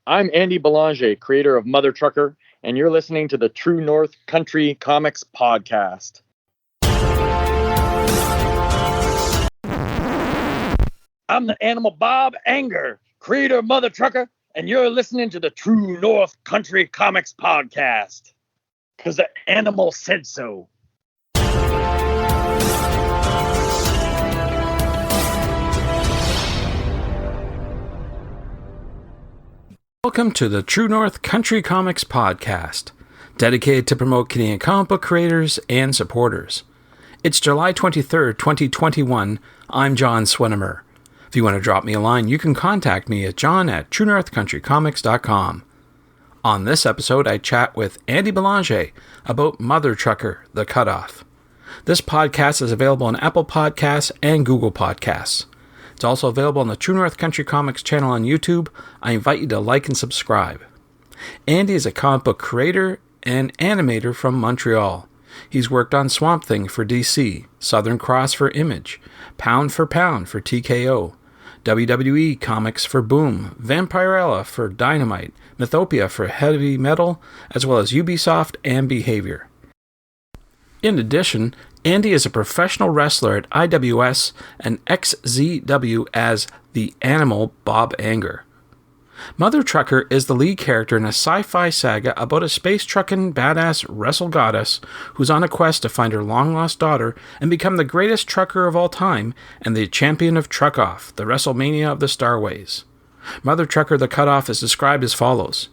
I'm Andy Belanger, creator of Mother Trucker, and you're listening to the True North Country Comics Podcast. I'm the animal Bob Anger, creator of Mother Trucker, and you're listening to the True North Country Comics Podcast. Because the animal said so. Welcome to the True North Country Comics Podcast, dedicated to promote Canadian comic book creators and supporters. It's July 23rd, 2021. I'm John Swinimer. If you want to drop me a line, you can contact me at john@truenorthcountrycomics.com. On this episode, I chat with Andy Belanger about Mother Trucker, The Cutoff. This podcast is available on Apple Podcasts and Google Podcasts. It's also available on the True North Country Comics channel on YouTube. I invite you to like and subscribe. Andy is a comic book creator and animator from Montreal. He's worked on Swamp Thing for DC, Southern Cross for Image, Pound for TKO, WWE Comics for Boom, Vampirella for Dynamite, Mythopia for Heavy Metal, as well as Ubisoft and Behavior. In addition, Andy is a professional wrestler at IWS and XZW as the Animal Bob Anger. Mother Trucker is the lead character in a sci-fi saga about a space trucking badass wrestle goddess who's on a quest to find her long-lost daughter and become the greatest trucker of all time and the champion of Truck-Off, the WrestleMania of the Starways. Mother Trucker The Cutoff is described as follows.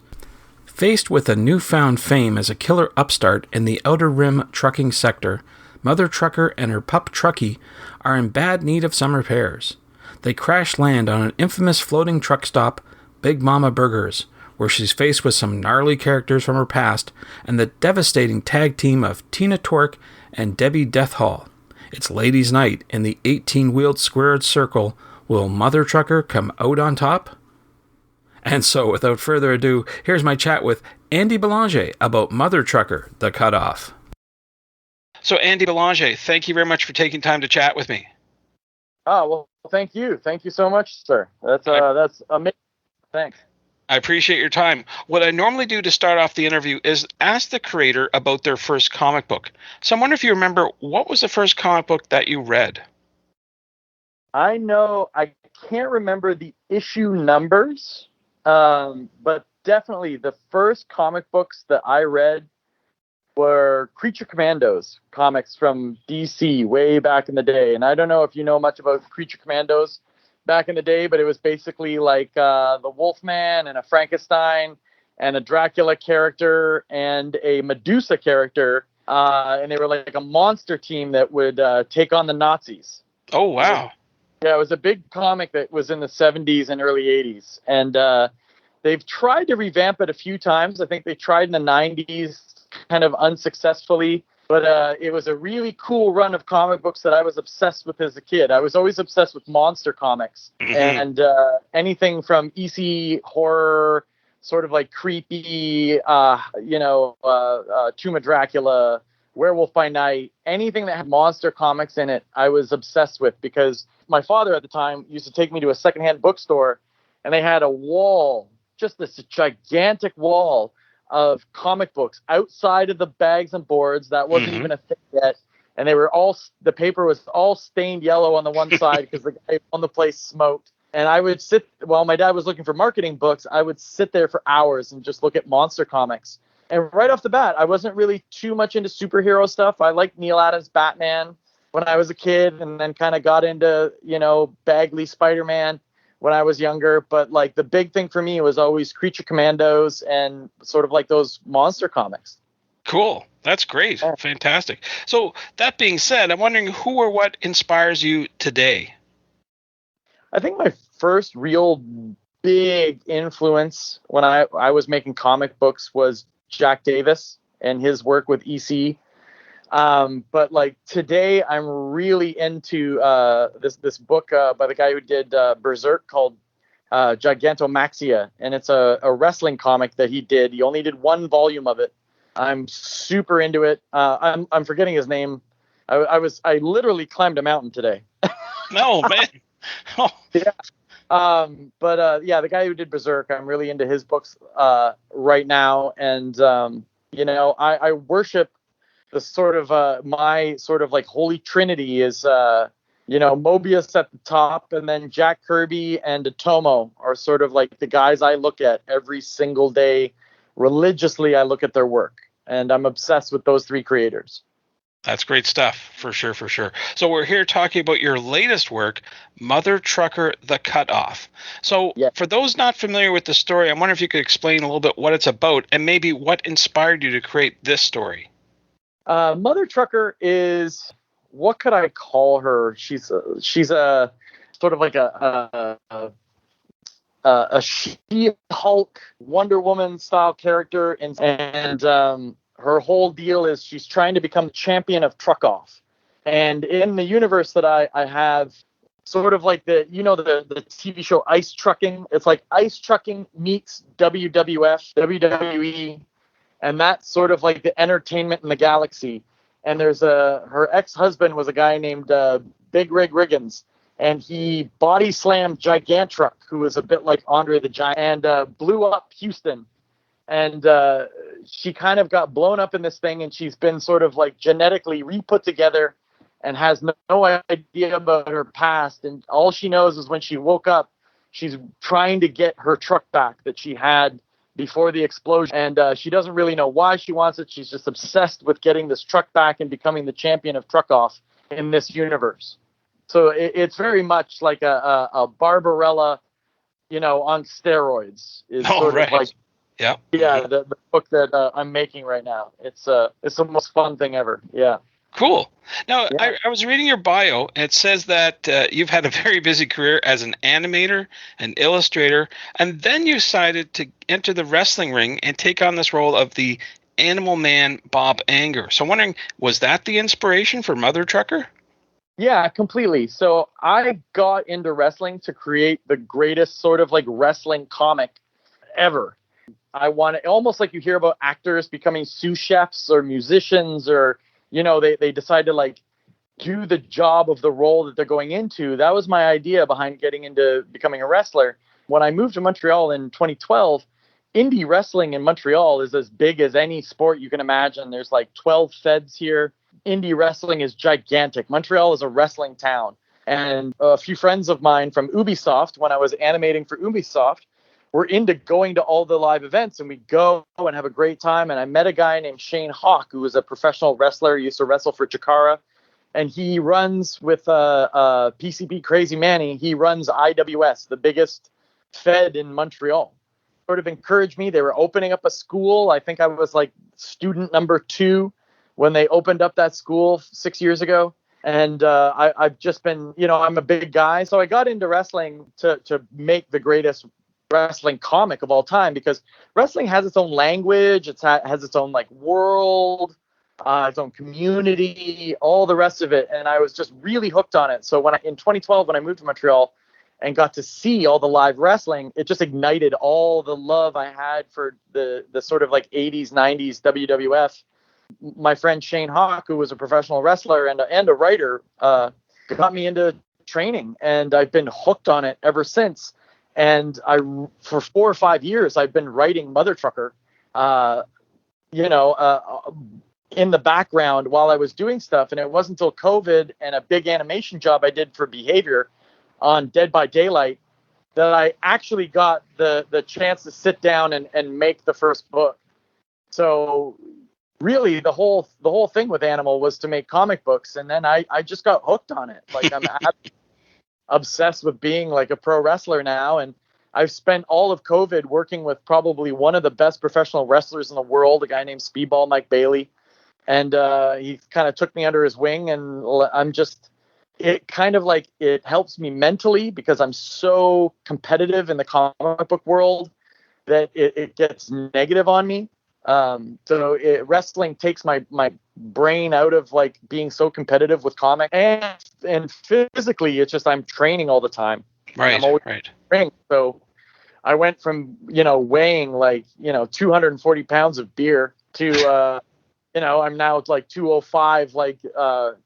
Faced with a newfound fame as a killer upstart in the Outer Rim trucking sector, Mother Trucker and her pup Trucky are in bad need of some repairs. They crash land on an infamous floating truck stop, Big Mama Burgers, where she's faced with some gnarly characters from her past and the devastating tag team of Tina Torque and Debbie Deathhall. It's ladies' night in the 18-wheeled squared circle. Will Mother Trucker come out on top? And so, without further ado, here's my chat with Andy Belanger about Mother Trucker, The Cutoff. So, Andy Belanger, thank you very much for taking time to chat with me. Oh, well, thank you. Thank you so much, sir. That's amazing. Thanks. I appreciate your time. What I normally do to start off the interview is ask the creator about their first comic book. So I'm wondering if you remember, what was the first comic book that you read? I know I can't remember the issue numbers, but definitely the first comic books that I read were Creature Commandos comics from DC way back in the day. And I don't know if you know much about Creature Commandos back in the day, but it was basically like the Wolfman and a Frankenstein and a Dracula character and a Medusa character. And they were like a monster team that would take on the Nazis. Oh, wow. Yeah, it was a big comic that was in the 70s and early 80s. And they've tried to revamp it a few times. I think they tried in the 90s kind of unsuccessfully. But it was a really cool run of comic books that I was obsessed with as a kid. I was always obsessed with monster comics. And anything from EC horror, sort of like creepy, Tomb of Dracula, Werewolf by Night, anything that had monster comics in it, I was obsessed with because my father at the time used to take me to a secondhand bookstore and they had a wall, just this gigantic wall of comic books outside of the bags and boards. That wasn't even a thing yet. And they were the paper was all stained yellow on the one side because the guy on the place smoked. And I would while my dad was looking for marketing books, I would sit there for hours and just look at monster comics. And right off the bat, I wasn't really too much into superhero stuff. I liked Neil Adams' Batman when I was a kid and then kind of got into, Bagley Spider-Man when I was younger. But like the big thing for me was always Creature Commandos and sort of like those monster comics. Cool. That's great. Yeah. Fantastic. So that being said, I'm wondering who or what inspires you today? I think my first real big influence when I was making comic books was Jack Davis and his work with EC. But like today, I'm really into this book by the guy who did Berserk called Gigantomaxia, and it's a wrestling comic that he did. He only did one volume of it. I'm super into it. I'm forgetting his name. I literally climbed a mountain today. No, man. Yeah. Yeah, the guy who did Berserk, I'm really into his books right now. And, I worship the sort of my sort of like holy trinity is, Mobius at the top, and then Jack Kirby and Otomo are sort of like the guys I look at every single day. Religiously, I look at their work, and I'm obsessed with those three creators. That's great stuff, for sure, for sure. So we're here talking about your latest work, Mother Trucker, The Cutoff. So Yeah. For those not familiar with the story, I wonder if you could explain a little bit what it's about and maybe what inspired you to create this story. Mother Trucker is, what could I call her? She's a sort of like a She-Hulk, Wonder Woman style character, and her whole deal is she's trying to become the champion of truck off. And in the universe that I have, sort of like the TV show Ice Trucking. It's like Ice Trucking meets WWF, WWE, and that's sort of like the entertainment in the galaxy. And her ex-husband was a guy named Big Rig Riggins, and he body slammed Gigantruck, who was a bit like Andre the Giant, and blew up Houston. And she kind of got blown up in this thing, and she's been sort of like genetically re-put together and has no idea about her past. And all she knows is when she woke up, she's trying to get her truck back that she had before the explosion. And she doesn't really know why she wants it. She's just obsessed with getting this truck back and becoming the champion of truck off in this universe. So it's very much like a Barbarella, on steroids. Is sort of like, yeah, the book that I'm making right now. It's the most fun thing ever. Yeah. Cool. Now, yeah. I was reading your bio, and it says that you've had a very busy career as an animator, an illustrator, and then you decided to enter the wrestling ring and take on this role of the Animal Man Bob Anger. So I'm wondering, was that the inspiration for Mother Trucker? Yeah, completely. So I got into wrestling to create the greatest sort of like wrestling comic ever. I want to, almost like you hear about actors becoming sous chefs or musicians, or they decide to like do the job of the role that they're going into. That was my idea behind getting into becoming a wrestler. When I moved to Montreal in 2012, indie wrestling in Montreal is as big as any sport you can imagine. There's like 12 feds here. Indie wrestling is gigantic. Montreal is a wrestling town. And a few friends of mine from Ubisoft, when I was animating for Ubisoft, were into going to all the live events, and we go and have a great time. And I met a guy named Shane Hawk, who was a professional wrestler. He used to wrestle for Chikara, and he runs with PCB Crazy Manny. He runs IWS, the biggest fed in Montreal. Sort of encouraged me. They were opening up a school. I think I was like student number 2 when they opened up that school 6 years ago. And I've just been, I'm a big guy. So I got into wrestling to make the greatest wrestling comic of all time, because wrestling has its own language. It has its own like world, its own community, all the rest of it. And I was just really hooked on it. So in 2012, when I moved to Montreal and got to see all the live wrestling, it just ignited all the love I had for the sort of like 80s, 90s WWF. My friend Shane Hawk, who was a professional wrestler and a writer, got me into training, and I've been hooked on it ever since. And for 4 or 5 years, I've been writing Mother Trucker, in the background while I was doing stuff. And it wasn't until COVID and a big animation job I did for Behavior on Dead by Daylight that I actually got the chance to sit down and make the first book. So really, the whole thing with Animal was to make comic books, and then I just got hooked on it. Like I'm obsessed with being like a pro wrestler now, and I've spent all of COVID working with probably one of the best professional wrestlers in the world, a guy named Speedball Mike Bailey, and he kind of took me under his wing, and it kind of like it helps me mentally because I'm so competitive in the comic book world that it gets negative on me. So wrestling takes my brain out of like being so competitive with comic, and physically it's just I'm training all the time. Right. I'm always training. So I went from weighing like 240 pounds of beer to I'm now like 205 like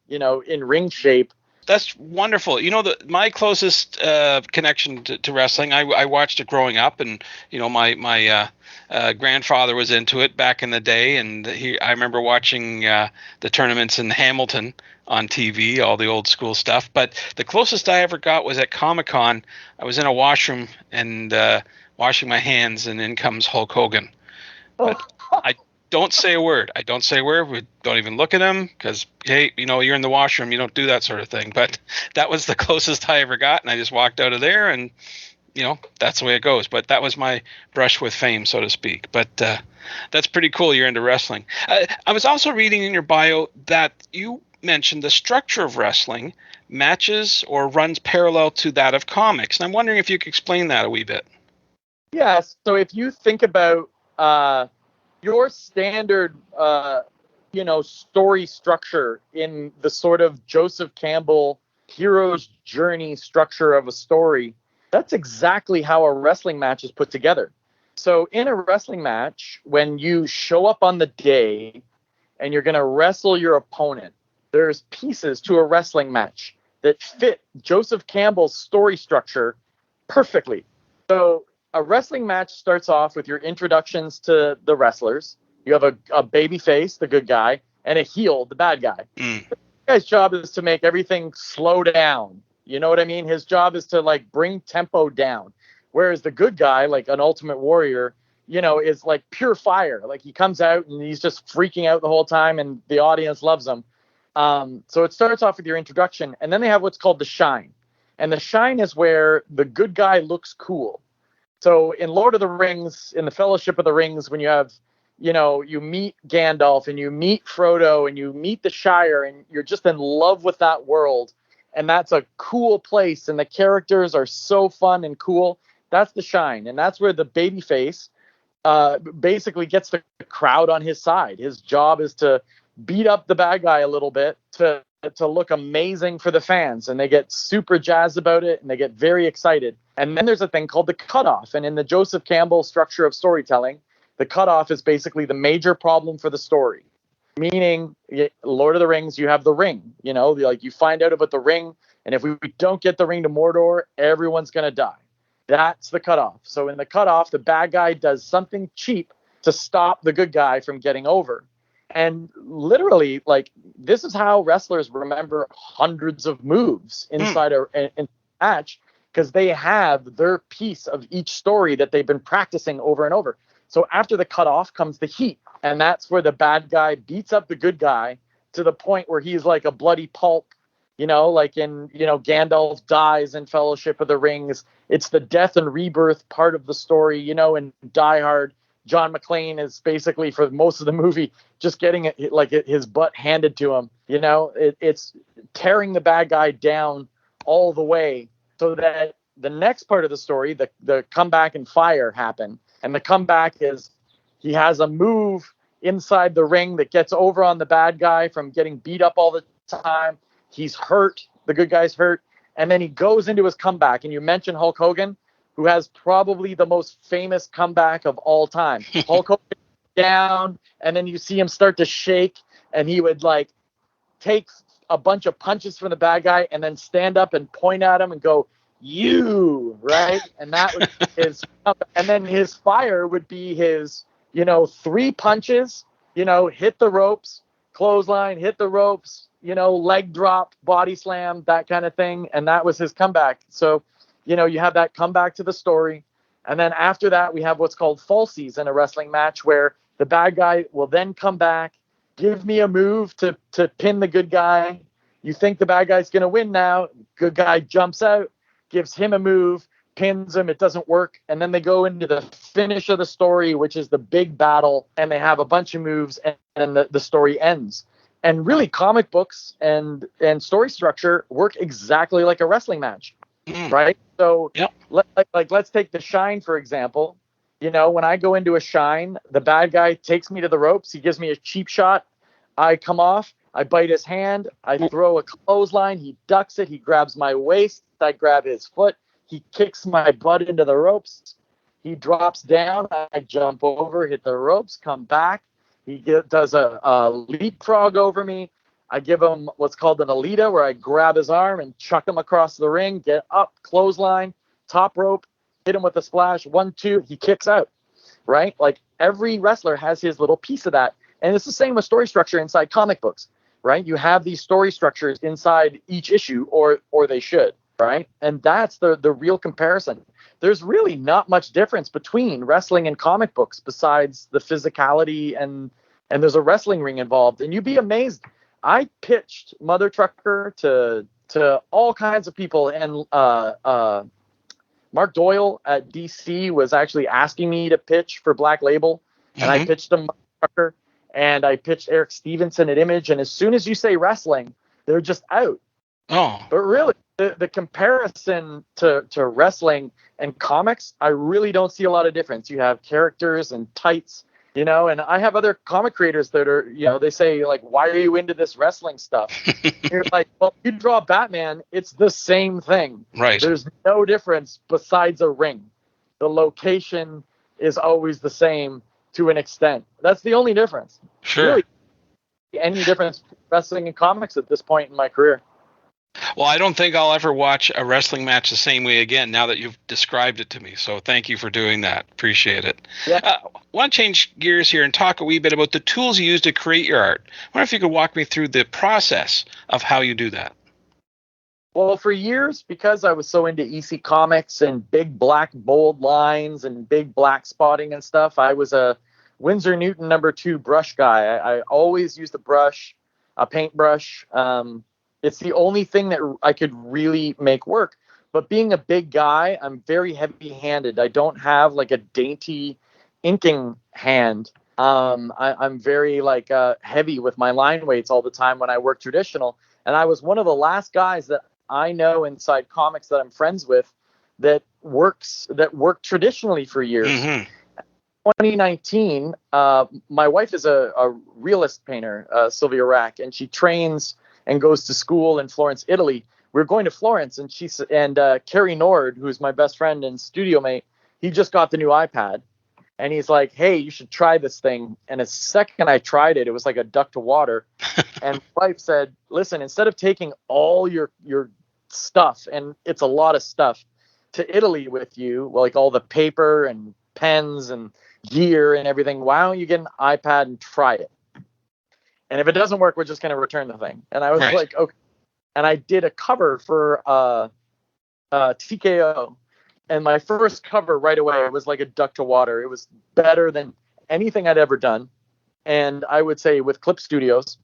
in ring shape. That's wonderful. My closest connection to wrestling, I watched it growing up, and my grandfather was into it back in the day, and I remember watching the tournaments in Hamilton on TV, all the old school stuff. But the closest I ever got was at Comic-Con. I was in a washroom and washing my hands, and in comes Hulk Hogan. But I don't say a word. I don't say a word. We don't even look at him because, hey, you're in the washroom. You don't do that sort of thing. But that was the closest I ever got, and I just walked out of there, and that's the way it goes. But that was my brush with fame, so to speak. But that's pretty cool. You're into wrestling. I was also reading in your bio that you mentioned the structure of wrestling matches or runs parallel to that of comics. And I'm wondering if you could explain that a wee bit. Yeah. So if you think about your standard, story structure in the sort of Joseph Campbell hero's journey structure of a story, that's exactly how a wrestling match is put together. So in a wrestling match, when you show up on the day and you're going to wrestle your opponent, there's pieces to a wrestling match that fit Joseph Campbell's story structure perfectly. So a wrestling match starts off with your introductions to the wrestlers. You have a baby face, the good guy, and a heel, the bad guy. The guy's job is to make everything slow down. You know what I mean? His job is to bring tempo down. Whereas the good guy, like an Ultimate Warrior, is like pure fire. Like he comes out and he's just freaking out the whole time and the audience loves him. So it starts off with your introduction, and then they have what's called the shine. And the shine is where the good guy looks cool. So in Lord of the Rings, in the Fellowship of the Rings, when you have, you meet Gandalf and you meet Frodo and you meet the Shire and you're just in love with that world. And that's a cool place. And the characters are so fun and cool. That's the shine. And that's where the babyface basically gets the crowd on his side. His job is to beat up the bad guy a little bit to look amazing for the fans, and they get super jazzed about it and they get very excited. And then there's a thing called the cutoff. And in the Joseph Campbell structure of storytelling, the cutoff is basically the major problem for the story. Meaning, Lord of the Rings, you have the ring. You find out about the ring, and if we don't get the ring to Mordor, everyone's going to die. That's the cutoff. So in the cutoff, the bad guy does something cheap to stop the good guy from getting over. And literally, this is how wrestlers remember hundreds of moves inside a match, because they have their piece of each story that they've been practicing over and over. So after the cutoff comes the heat, and that's where the bad guy beats up the good guy to the point where he's like a bloody pulp, Gandalf dies in Fellowship of the Rings. It's the death and rebirth part of the story, in Die Hard. John McClane is basically, for most of the movie, just getting his butt handed to him. It's tearing the bad guy down all the way, so that the next part of the story, the comeback and fire, happen. And the comeback is he has a move inside the ring that gets over on the bad guy from getting beat up all the time. He's hurt. The good guy's hurt. And then he goes into his comeback. And you mentioned Hulk Hogan, who has probably the most famous comeback of all time. Hulk Hogan down, and then you see him start to shake, and he would take a bunch of punches from the bad guy and then stand up and point at him and go, "You," right? And that was his, and then his fire would be his, 3 punches, hit the ropes, clothesline, hit the ropes, leg drop, body slam, that kind of thing. And that was his comeback. So, you have that comeback to the story. And then after that, we have what's called falsies in a wrestling match, where the bad guy will then come back, give me a move to pin the good guy. You think the bad guy's going to win now. Good guy jumps out, gives him a move, pins him. It doesn't work. And then they go into the finish of the story, which is the big battle. And they have a bunch of moves, and the story ends. And really, comic books and story structure work exactly like a wrestling match. Right? So yep. Let's take the Shine, for example. When I go into a Shine, the bad guy takes me to the ropes. He gives me a cheap shot. I come off. I bite his hand. I throw a clothesline. He ducks it. He grabs my waist. I grab his foot. He kicks my butt into the ropes. He drops down. I jump over, hit the ropes, come back. He does a leapfrog over me. I give him what's called an Alita, where I grab his arm and chuck him across the ring, get up, clothesline, top rope, hit him with a splash, 1, 2, he kicks out, right? Like every wrestler has his little piece of that. And it's the same with story structure inside comic books, right? You have these story structures inside each issue, or they should, right? And that's the real comparison. There's really not much difference between wrestling and comic books besides the physicality, and there's a wrestling ring involved. And you'd be amazed. I pitched Mother Trucker to all kinds of people, and Mark Doyle at DC was actually asking me to pitch for Black Label, and I pitched him Mother Trucker, and I pitched Eric Stevenson at Image, and as soon as you say wrestling, they're just out. Oh. But really, the comparison to wrestling and comics, I really don't see a lot of difference. You have characters and tights, and I have other comic creators that are, they say, like, why are you into this wrestling stuff? You're like, well, you draw Batman, it's the same thing. Right. There's no difference besides a ring. The location is always the same to an extent. That's the only difference. Sure. Really, any difference between wrestling and comics at this point in my career. Well, I don't think I'll ever watch a wrestling match the same way again now that you've described it to me. So thank you for doing that. Appreciate it. Yeah. I want to change gears here and talk a wee bit about the tools you use to create your art. I wonder if you could walk me through the process of how you do that. Well, for years, because I was so into EC Comics and big black bold lines and big black spotting and stuff, I was a Winsor Newton #2 brush guy. I always used a brush, a paintbrush. It's the only thing that I could really make work. But being a big guy, I'm very heavy-handed. I don't have like a dainty inking hand. I'm very heavy with my line weights all the time when I work traditional. And I was one of the last guys that I know inside comics that I'm friends with that worked traditionally for years. 2019, my wife is a realist painter, Sylvia Rack, and she trains and goes to school in Florence, Italy. We were going to Florence, and Kerry Nord, who's my best friend and studio mate, he just got the new iPad, and he's like, "Hey, you should try this thing." And the second I tried it, it was like a duck to water. And my wife said, "Listen, instead of taking all your stuff, and it's a lot of stuff, to Italy with you, like all the paper and pens and gear and everything, why don't you get an iPad and try it? And if it doesn't work, we're just going to return the thing." And I was like, okay. And I did a cover for TKO. And my first cover right away was like a duck to water. It was better than anything I'd ever done. And I would say with Clip Studios.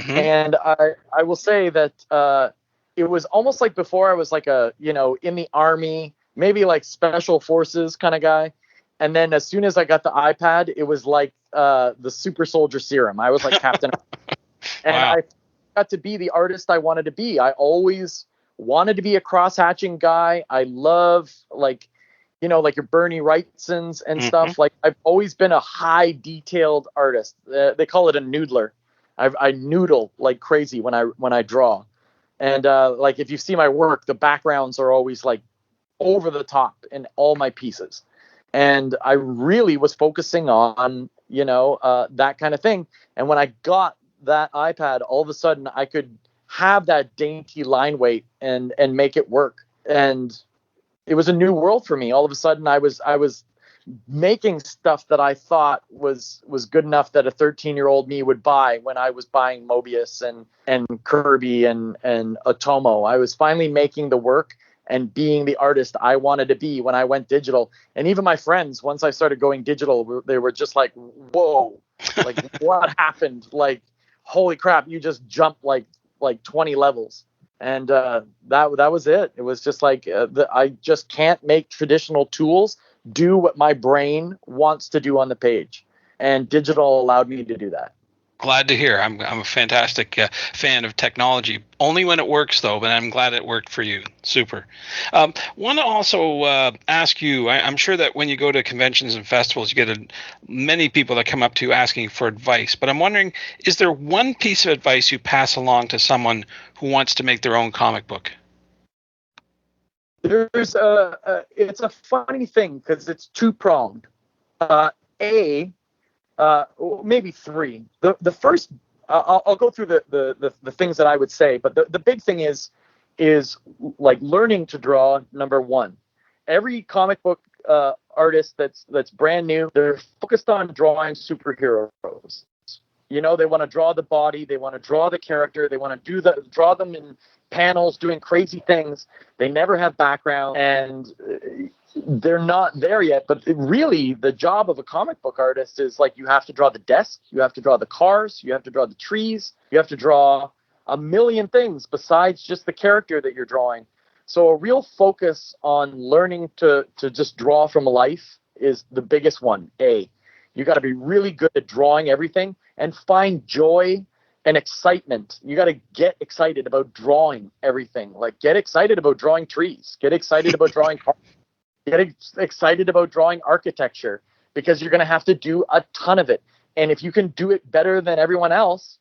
And I will say that it was almost like before I was like in the Army, maybe like special forces kind of guy. And then as soon as I got the iPad, it was like the super soldier serum. I was like Captain. And wow. I got to be the artist I wanted to be. I always wanted to be a cross-hatching guy. I love your Bernie Wrightsons and stuff. Like I've always been a high detailed artist. They call it a noodler. I noodle like crazy when I draw. And like if you see my work, the backgrounds are always like over the top in all my pieces. And I really was focusing on, that kind of thing. And when I got that iPad, all of a sudden I could have that dainty line weight and make it work. And it was a new world for me. All of a sudden I was making stuff that I thought was good enough that a 13-year-old me would buy when I was buying Mobius and Kirby and Otomo. I was finally making the work and being the artist I wanted to be when I went digital. And even my friends, once I started going digital, they were just like, whoa, like what happened? Like, holy crap, you just jumped like 20 levels. And that was it. It was just like, I just can't make traditional tools do what my brain wants to do on the page. And digital allowed me to do that. Glad to hear. I'm a fantastic fan of technology. Only when it works, though, but I'm glad it worked for you. Super. Want to also ask you, I'm sure that when you go to conventions and festivals, you get many people that come up to you asking for advice. But I'm wondering, is there one piece of advice you pass along to someone who wants to make their own comic book? It's a funny thing because it's two-pronged. Maybe three. The first I'll go through the things that I would say, but the big thing is like learning to draw. Number one, every comic book artist that's brand new, they're focused on drawing superheroes. They want to draw the body, they want to draw the character, they want to draw them in panels doing crazy things. They never have background, and they're not there yet. But really, the job of a comic book artist is like, you have to draw the desk, you have to draw the cars, you have to draw the trees, you have to draw a million things besides just the character that you're drawing. So a real focus on learning to just draw from life is the biggest one. You got to be really good at drawing everything and find joy and excitement. You got to get excited about drawing everything. Like, get excited about drawing trees, get excited about drawing cars, get excited about drawing architecture, because you're going to have to do a ton of it. And if you can do it better than everyone else,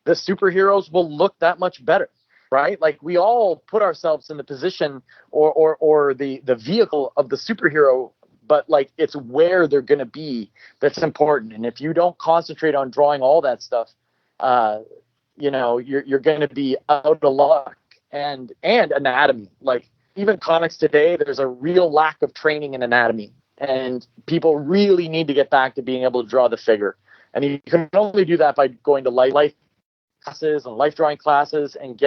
the superheroes will look that much better, right? Like, we all put ourselves in the position or the vehicle of the superhero, but like, it's where they're going to be that's important. And if you don't concentrate on drawing all that stuff, you're going to be out of luck. And anatomy, like, even comics today, there's a real lack of training in anatomy, and people really need to get back to being able to draw the figure. And you can only do that by going to life classes and life drawing classes and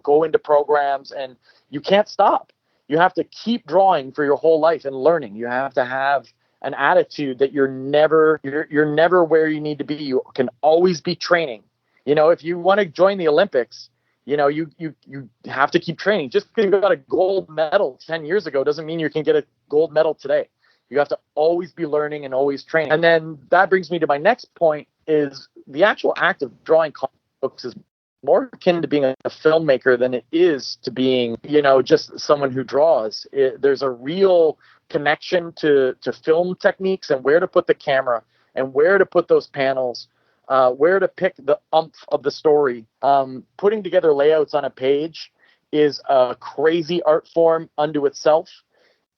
go into programs, and you can't stop. You have to keep drawing for your whole life and learning. You have to have an attitude that you're never where you need to be. You can always be training. If you want to join the Olympics, you have to keep training. Just because you got a gold medal 10 years ago doesn't mean you can get a gold medal today. You have to always be learning and always training. And then that brings me to my next point, is the actual act of drawing comic books is more akin to being a filmmaker than it is to being, just someone who draws. There's a real connection to film techniques and where to put the camera and where to put those panels, where to pick the umph of the story. Putting together layouts on a page is a crazy art form unto itself.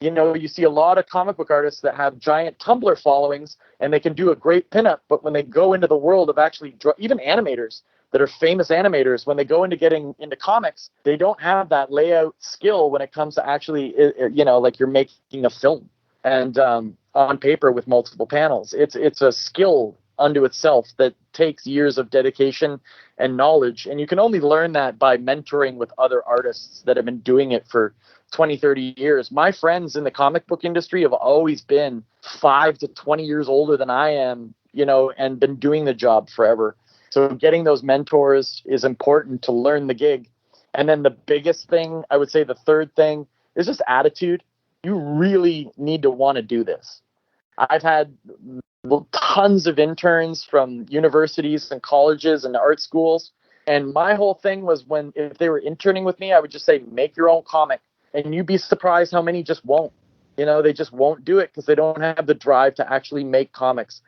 You see a lot of comic book artists that have giant Tumblr followings, and they can do a great pinup, but when they go into the world of actually even animators that are famous animators, when they go into getting into comics, they don't have that layout skill when it comes to actually, like, you're making a film and on paper with multiple panels. It's a skill unto itself that takes years of dedication and knowledge, and you can only learn that by mentoring with other artists that have been doing it for 20, 30 years. My friends in the comic book industry have always been 5 to 20 years older than I am, and been doing the job forever. So getting those mentors is important to learn the gig. And then the biggest thing, I would say the third thing, is just attitude. You really need to want to do this. I've had tons of interns from universities and colleges and art schools. And my whole thing was, if they were interning with me, I would just say, make your own comic. And you'd be surprised how many just won't. They just won't do it because they don't have the drive to actually make comics.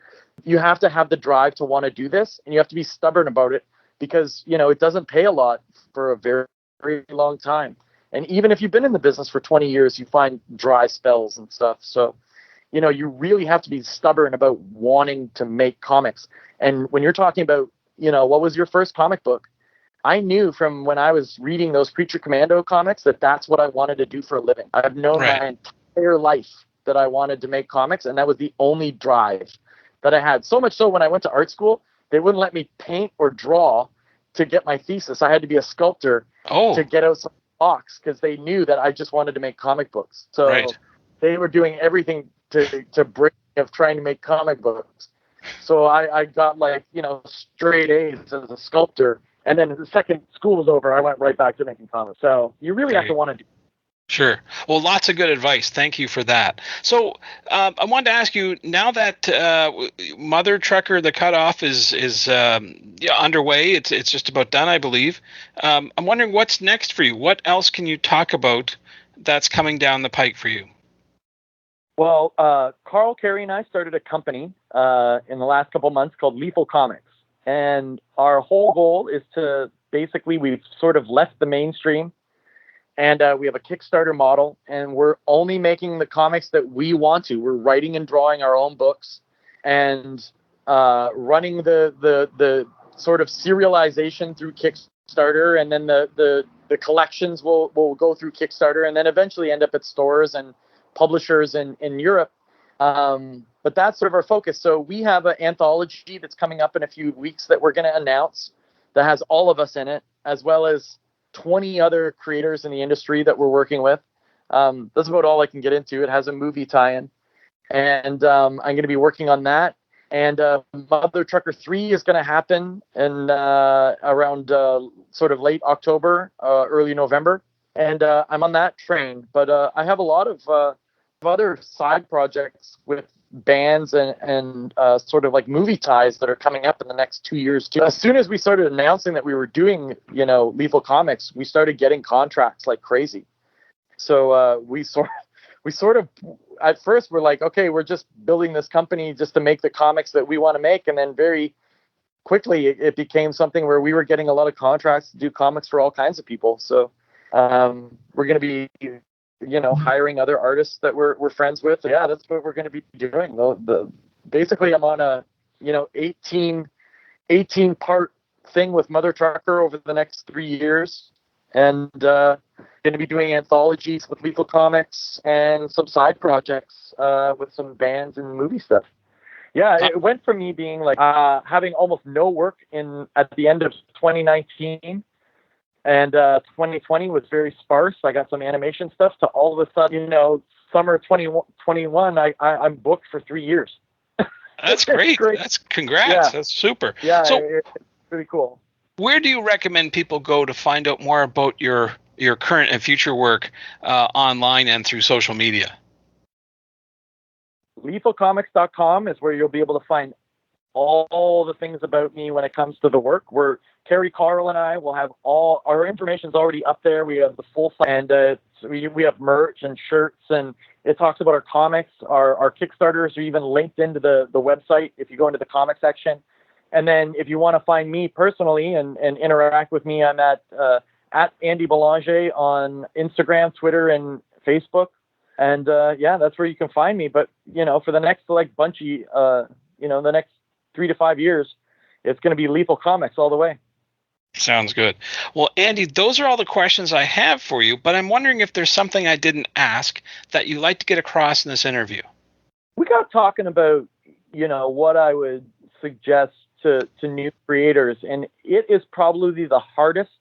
You have to have the drive to want to do this, and you have to be stubborn about it, because, it doesn't pay a lot for a very, very long time. And even if you've been in the business for 20 years, you find dry spells and stuff. So, you really have to be stubborn about wanting to make comics. And when you're talking about, what was your first comic book? I knew from when I was reading those Creature Commando comics that that's what I wanted to do for a living. I've known my entire life that I wanted to make comics, and that was the only drive that I had. So much so, when I went to art school, they wouldn't let me paint or draw to get my thesis. I had to be a sculptor to get out some box, because they knew that I just wanted to make comic books. So they were doing everything to break me of trying to make comic books. So I got straight A's as a sculptor. And then the second school was over, I went right back to making comics. So you really have to want to do. Sure. Well, lots of good advice. Thank you for that. So I wanted to ask you, now that Mother Trucker, the cutoff is underway, it's just about done, I believe. I'm wondering what's next for you. What else can you talk about that's coming down the pike for you? Well, Carl Carey and I started a company in the last couple months called Lethal Comics. And our whole goal is to basically, we've sort of left the mainstream, and we have a Kickstarter model, and we're only making the comics that we want to. We're writing and drawing our own books and running the sort of serialization through Kickstarter, and then the collections will go through Kickstarter, and then eventually end up at stores and publishers in Europe. But that's sort of our focus. So we have an anthology that's coming up in a few weeks that we're going to announce that has all of us in it, as well as 20 other creators in the industry that we're working with. That's about all I can get into. It has a movie tie-in, and I'm going to be working on that. And Mother Trucker 3 is going to happen in around sort of late October, early November. And I'm on that train. But I have a lot of other side projects with bands and sort of like movie ties that are coming up in the next 2 years too. As soon as we started announcing that we were doing, Lethal Comics, we started getting contracts like crazy. So we sort of at first we're like, okay, we're just building this company just to make the comics that we want to make, and then very quickly it became something where we were getting a lot of contracts to do comics for all kinds of people. So we're going to be hiring other artists that we're friends with. Yeah, that's what we're going to be doing. Basically I'm on a 18 part thing with Mother Trucker over the next 3 years, and going to be doing anthologies with Lethal Comics and some side projects with some bands and movie stuff. Yeah, it went from me being like having almost no work at the end of 2019, and 2020 was very sparse. I got some animation stuff to all of a sudden, summer 2021, I'm booked for 3 years. That's great. That's congrats. Yeah. That's super. Yeah, so it's pretty cool. Where do you recommend people go to find out more about your current and future work online and through social media? LethalComics.com is where you'll be able to find all the things about me when it comes to the work. Carrie Carl and I will have all our information's already up there. We have the full site, and we have merch and shirts, and it talks about our comics. Our Kickstarters are even linked into the website if you go into the comic section. And then if you want to find me personally and interact with me, I'm at Andy Belanger on Instagram, Twitter, and Facebook. And that's where you can find me. But for the next the next 3 to 5 years, it's going to be Lethal Comics all the way. Sounds good. Well, Andy, those are all the questions I have for you, but I'm wondering if there's something I didn't ask that you'd like to get across in this interview. We got talking about, what I would suggest to new creators, and it is probably the hardest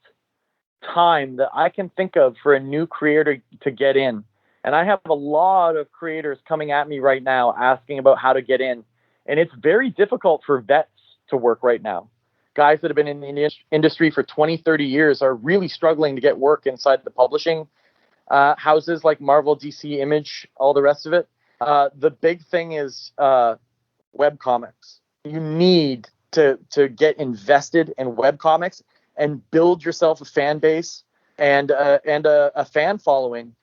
time that I can think of for a new creator to get in. And I have a lot of creators coming at me right now asking about how to get in. And it's very difficult for vets to work right now. Guys that have been in the industry for 20, 30 years are really struggling to get work inside the publishing houses like Marvel, DC, Image, all the rest of it. The big thing is webcomics. You need to get invested in webcomics and build yourself a fan base and a fan following.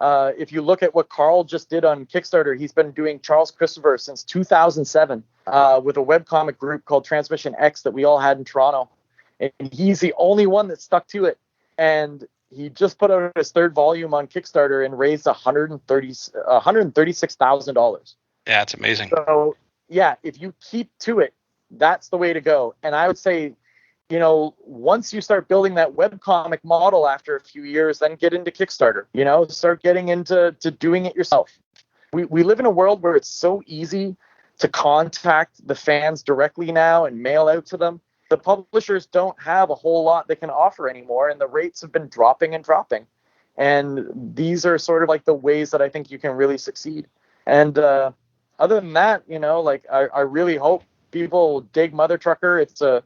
If you look at what Carl just did on Kickstarter, he's been doing Charles Christopher since 2007 with a webcomic group called Transmission X that we all had in Toronto. And he's the only one that stuck to it. And he just put out his third volume on Kickstarter and raised $136,000. Yeah, it's amazing. So, yeah, if you keep to it, that's the way to go. And I would say, once you start building that webcomic model after a few years, then get into Kickstarter, start getting into doing it yourself. We live in a world where it's so easy to contact the fans directly now and mail out to them. The publishers don't have a whole lot they can offer anymore, and the rates have been dropping and dropping. And these are sort of like the ways that I think you can really succeed. And other than that, I really hope people dig Mother Trucker. It's a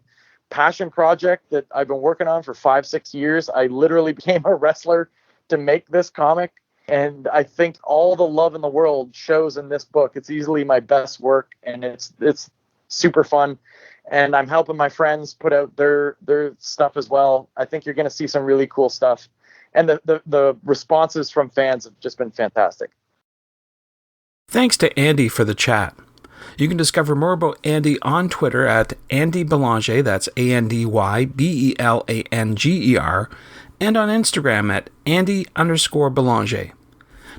passion project that I've been working on for 5-6 years. I literally became a wrestler to make this comic, and I think all the love in the world shows in this book. It's easily my best work, and it's super fun, and I'm helping my friends put out their stuff as well. I think you're going to see some really cool stuff, and the responses from fans have just been fantastic. Thanks to Andy for the chat. You can discover more about Andy on Twitter at Andy Belanger, that's ANDYBELANGER, and on Instagram at Andy_Belanger.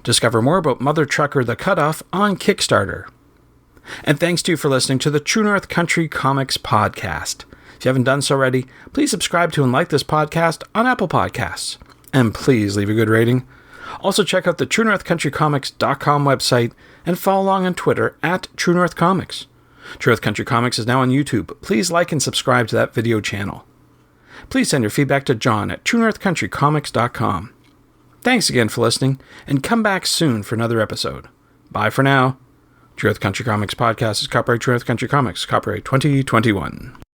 Discover more about Mother Trucker The Cutoff on Kickstarter. And thanks to you for listening to the True North Country Comics Podcast. If you haven't done so already, please subscribe to and like this podcast on Apple Podcasts. And please leave a good rating. Also check out the TrueNorthCountryComics.com website and follow along on Twitter at True North Comics. True North Country Comics is now on YouTube. Please like and subscribe to that video channel. Please send your feedback to John at TrueNorthCountryComics.com. Thanks again for listening, and come back soon for another episode. Bye for now. True North Country Comics Podcast is copyright True North Country Comics, copyright 2021.